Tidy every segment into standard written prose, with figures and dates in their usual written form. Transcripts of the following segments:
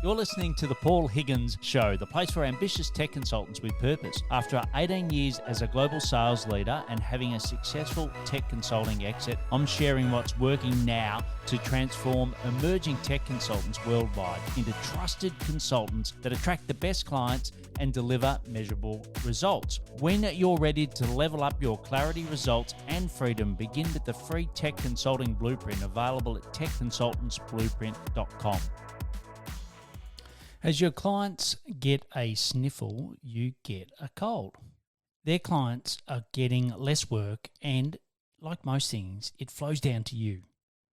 You're listening to the Paul Higgins Show, the place for ambitious tech consultants with purpose. After 18 years as a global sales leader and having a successful tech consulting exit, I'm sharing what's working now to transform emerging tech consultants worldwide into trusted consultants that attract the best clients and deliver measurable results. When you're ready to level up your clarity, results, and freedom, begin with the free Tech Consulting Blueprint available at techconsultantsblueprint.com. As your clients get a sniffle, you get a cold. Their clients are getting less work and, like most things, it flows down to you.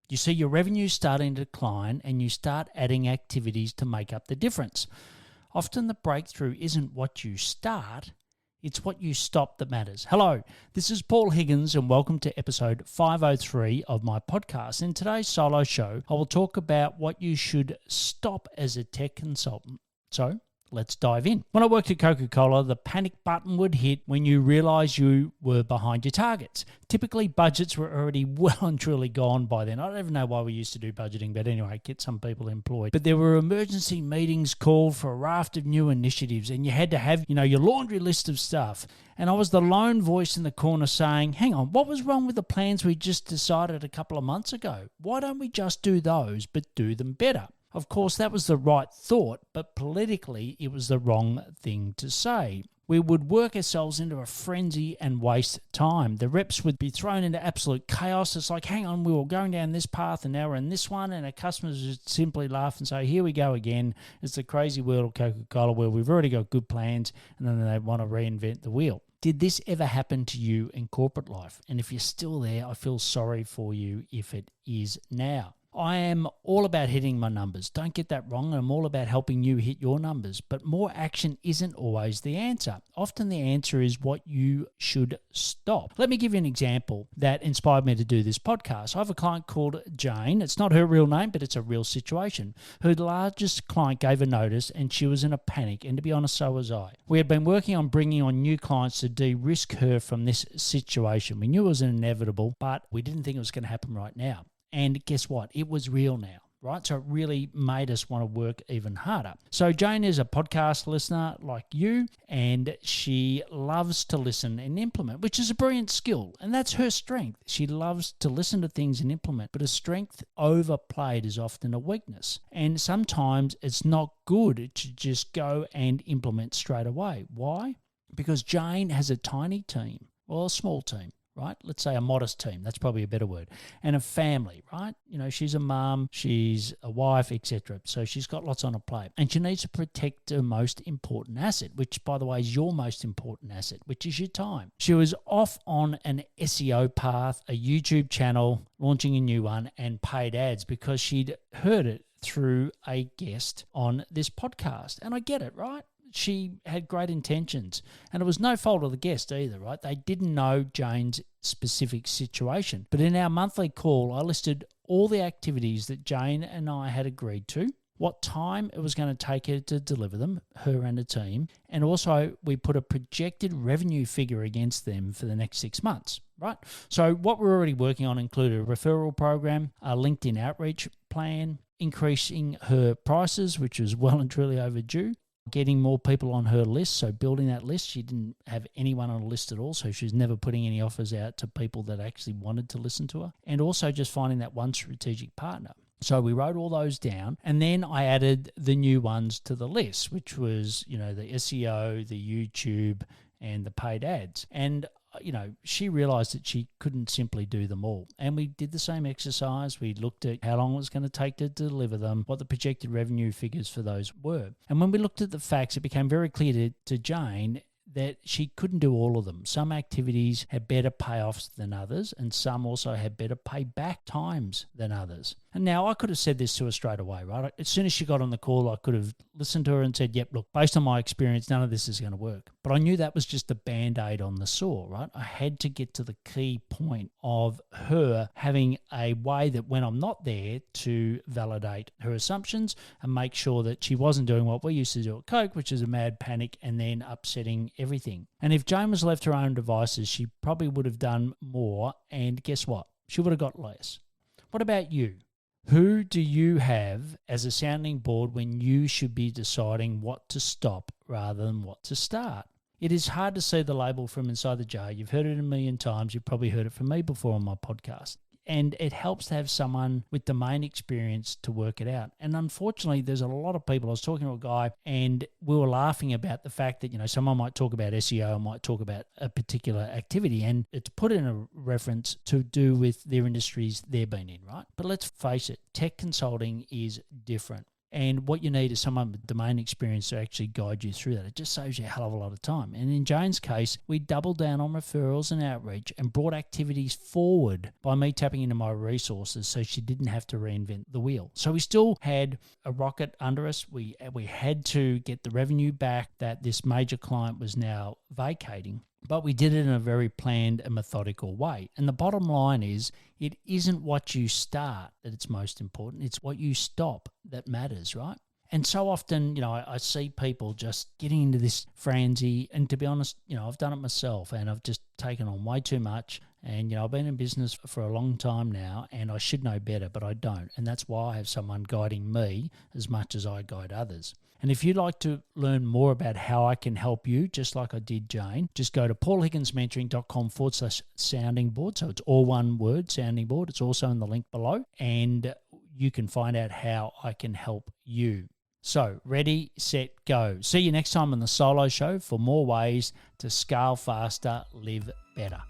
You see your revenue starting to decline and you start adding activities to make up the difference. Often the breakthrough isn't what you start, it's what you stop that matters. Hello, this is Paul Higgins and welcome to episode 503 of my podcast. In today's solo show, I will talk about what you should stop as a tech consultant. So, let's dive in. When I worked at Coca-Cola, the panic button would hit when you realize you were behind your targets. Typically, budgets were already well and truly gone by then. I don't even know why we used to do budgeting, but anyway, get some people employed. But there were emergency meetings called for a raft of new initiatives, and you had to have, your laundry list of stuff. And I was the lone voice in the corner saying, hang on, what was wrong with the plans we just decided a couple of months ago? Why don't we just do those, but do them better? Of course, that was the right thought, but politically it was the wrong thing to say. We would work ourselves into a frenzy and waste time. The reps would be thrown into absolute chaos. It's like, hang on, we were going down this path and now we're in this one, and our customers would simply laugh and say, here we go again. It's the crazy world of Coca-Cola where we've already got good plans and then they want to reinvent the wheel. Did this ever happen to you in corporate life? And if you're still there, I feel sorry for you if it is now. I am all about hitting my numbers. Don't get that wrong. I'm all about helping you hit your numbers. But more action isn't always the answer. Often the answer is what you should stop. Let me give you an example that inspired me to do this podcast. I have a client called Jane. It's not her real name, but it's a real situation. Her largest client gave a notice and she was in a panic. And to be honest, so was I. We had been working on bringing on new clients to de-risk her from this situation. We knew it was inevitable, but we didn't think it was going to happen right now. And guess what? It was real now, right? So it really made us want to work even harder. So Jane is a podcast listener like you, and she loves to listen and implement, which is a brilliant skill. And that's her strength. She loves to listen to things and implement, but a strength overplayed is often a weakness. And sometimes it's not good to just go and implement straight away. Why? Because Jane has a tiny team, or a small team. Right? Let's say a modest team. That's probably a better word. And a family, right? She's a mum, she's a wife, etc. So she's got lots on her plate. And she needs to protect her most important asset, which, by the way, is your most important asset, which is your time. She was off on an SEO path, a YouTube channel, launching a new one, and paid ads because she'd heard it through a guest on this podcast. And I get it, right? She had great intentions, and it was no fault of the guest either, right? They didn't know Jane's specific situation. But in our monthly call, I listed all the activities that Jane and I had agreed to, what time it was going to take her to deliver them, her and a team, and also we put a projected revenue figure against them for the next 6 months, right? So what we're already working on included a referral program, a LinkedIn outreach plan, increasing her prices, which was well and truly overdue, getting more people on her list, so building that list. She didn't have anyone on a list at all, so she was never putting any offers out to people that actually wanted to listen to her, and also just finding that one strategic partner. So we wrote all those down, and then I added the new ones to the list, which was, the SEO, the YouTube, and the paid ads. And she realized that she couldn't simply do them all. And we did the same exercise. We looked at how long it was going to take to deliver them, what the projected revenue figures for those were. And when we looked at the facts, it became very clear to Jane that she couldn't do all of them. Some activities had better payoffs than others, and some also had better payback times than others. And now I could have said this to her straight away, right? As soon as she got on the call, I could have listened to her and said, yep, look, based on my experience, none of this is going to work. But I knew that was just a Band-Aid on the sore, right? I had to get to the key point of her having a way that when I'm not there to validate her assumptions and make sure that she wasn't doing what we used to do at Coke, which is a mad panic and then upsetting everything. And if Jane was left to her own devices, she probably would have done more, and guess what? She would have got less. What about you? Who do you have as a sounding board when you should be deciding what to stop rather than what to start? It is hard to see the label from inside the jar. You've heard it a million times. You've probably heard it from me before on my podcast. And it helps to have someone with domain experience to work it out. And unfortunately, there's a lot of people. I was talking to a guy and we were laughing about the fact that, someone might talk about SEO and might talk about a particular activity, and it's put in a reference to do with their industries they've been in, right? But let's face it, tech consulting is different. And what you need is someone with domain experience to actually guide you through that. It just saves you a hell of a lot of time. And in Jane's case, we doubled down on referrals and outreach and brought activities forward by me tapping into my resources so she didn't have to reinvent the wheel. So we still had a rocket under us. We had to get the revenue back that this major client was now vacating. But we did it in a very planned and methodical way. And the bottom line is, it isn't what you start that it's most important. It's what you stop that matters, right? And so often, I see people just getting into this frenzy. And to be honest, I've done it myself and I've just taken on way too much. And, I've been in business for a long time now and I should know better, but I don't. And that's why I have someone guiding me as much as I guide others. And if you'd like to learn more about how I can help you, just like I did Jane, just go to paulhiggins.com/sounding board. So it's all one word, sounding board. It's also in the link below. And you can find out how I can help you. So ready, set, go. See you next time on the Solo Show for more ways to scale faster, live better.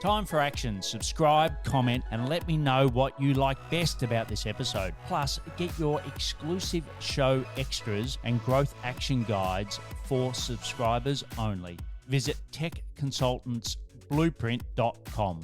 Time for action. Subscribe, comment, and let me know what you like best about this episode. Plus, get your exclusive show extras and growth action guides for subscribers only. Visit techconsultantsblueprint.com.